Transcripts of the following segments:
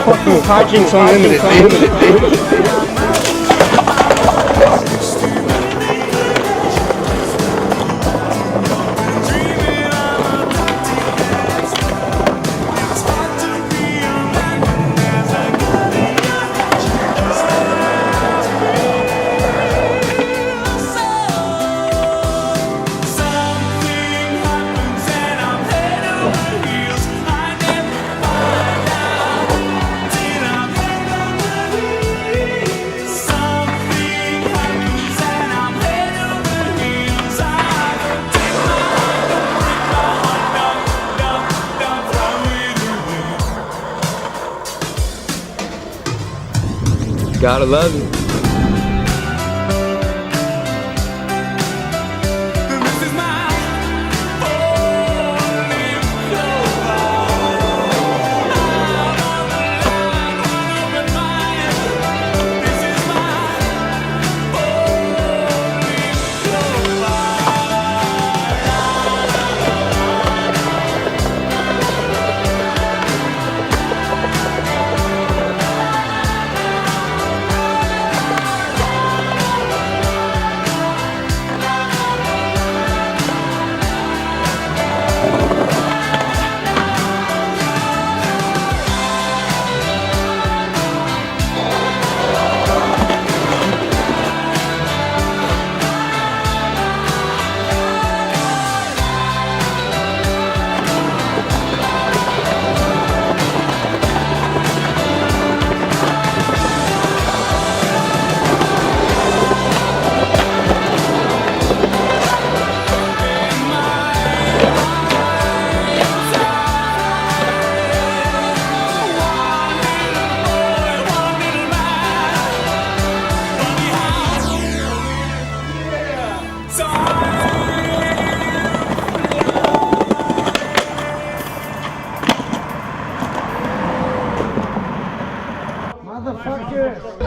fucking HIJINX Unlimited, man. Gotta love it.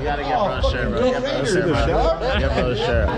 You gotta get brother shirt, bro. Get brother shirt, bro. Get brother shirt.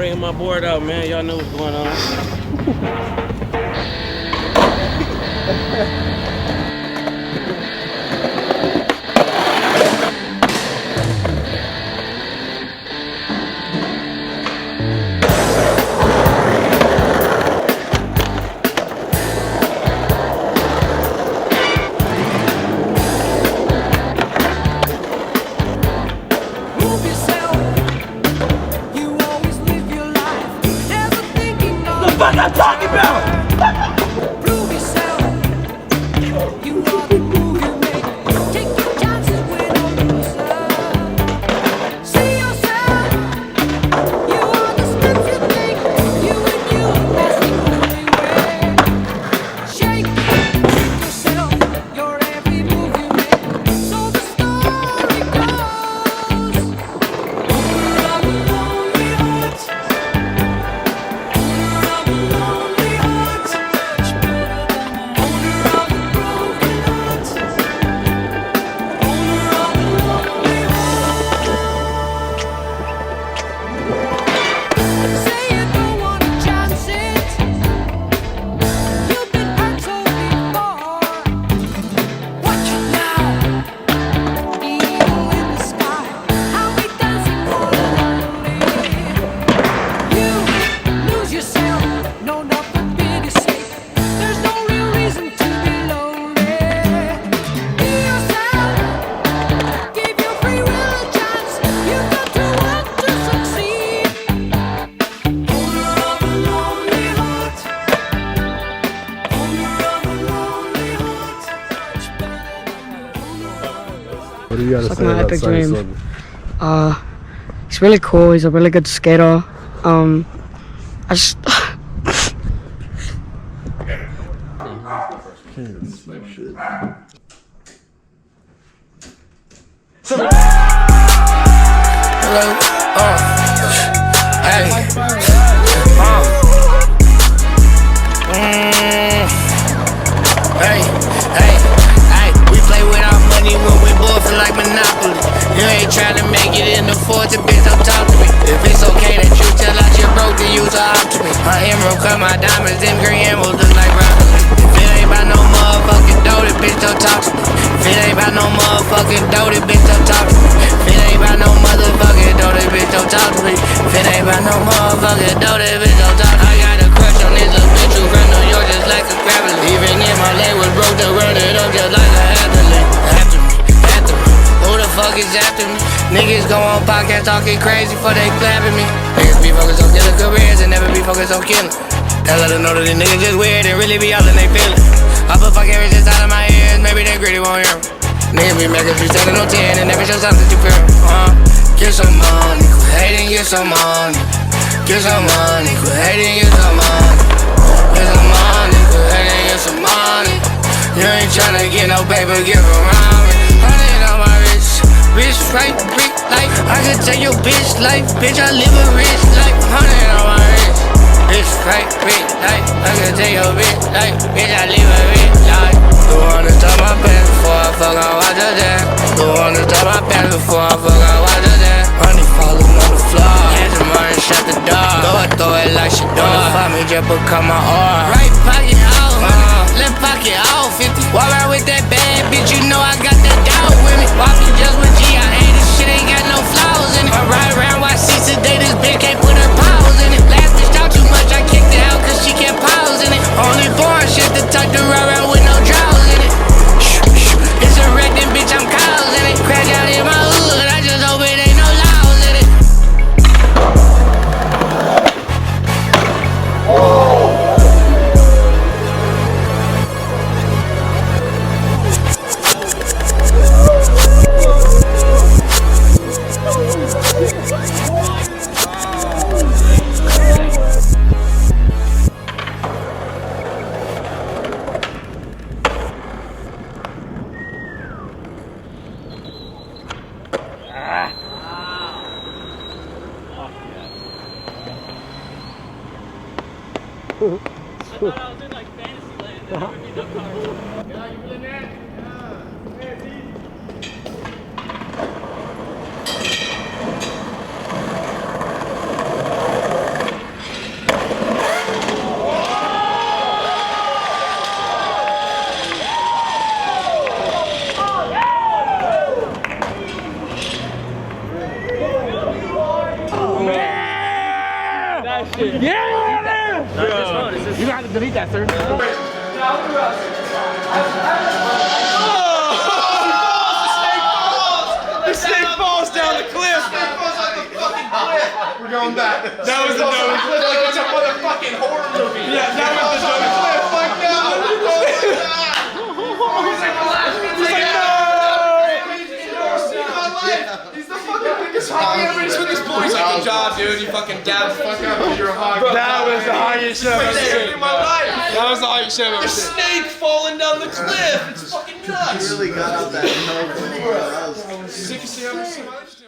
bringing my board out, man. Y'all know what's going on. What I'm talking about! Prove yourself. You are the move you make. Take your chances, win or lose. See yourself. You are the steps you take. You and you, that's the only way. Shake yourself. Your every move you make. So the story goes. Owner of a lonely heart. What do you gotta It's say like my about epic Science dream. London? He's really cool. He's a really good skater. I just We play with our money when we both like Monopoly. You ain't trying to make it in the fortune, bitch, don't talk to me. If it's okay that you tell us you're broke, then you talk to me. My emerald cut, my diamonds, them green emeralds look like broccoli. If it ain't about no motherfucking dough, then bitch, don't talk to me. If it ain't about no motherfucking dough, then bitch, don't talk to me. If it ain't about no motherfucking dough, then bitch, don't talk to me. If it ain't about no motherfucking dough, then bitch, don't talk to me. I got a crush on this little bitch who run New York just like a gravity. Even if my leg was broke, to run it up just like a athlete. After me. Who the fuck is after me? Niggas go on podcasts talking crazy before they clapping me. Niggas be focused on killing careers and never be focused on killing. Now let them know that these niggas just weird and really be all in they feelings. I put fucking riches out of my ears, maybe they greedy won't hear me. Niggas be making 3 7 on 10 and never show something that you feel. Get some money, quit hating, get some money. Get some money, quit hating, get some money. Get some money, quit hating, get some money. You ain't tryna get no paper, give around me. Rich, right, rich life. I can tell your bitch life, bitch, I live a rich life. 100 on my wrist. Rich, right, rich life. I can tell your bitch life, bitch, I live a rich life. The one to top my pants before I fuck on watch her there. The one to top my pants before I fuck on watch her there. Money falling on the floor. Had the money, shut the door. Throw it like she door. Find me, just become my R. Right pocket out, left pocket out. 50. Walk around with that bad bitch, you know I got that dog with me. Walk me just with G, I hate this shit, ain't got no flaws in it. I ride around, watch seats today, this bitch can't put her paws in it. Last bitch talk too much, I kicked her out cause she kept paws in it. Only born shit to tuck the ride around with no drawers in it. It's a wreck, then bitch, I'm causing it. Crash out in my hood, I just hope it ain't no laws in it. that, sir. The snake falls down the cliff. We're going back. That was the Dobey cliff. Like it's a motherfucking horror movie. Yeah, that was the Dobey cliff. Fuck no. He's the fucking biggest hog ever. He took his boys like, good job, dude. You fucking dabbed the fuck out of your hog. That was the highest shit I've ever seen. That was the highest shit I've ever A seen. snake falling down the cliff. It's fucking nuts. Really got out that. Sick as hell.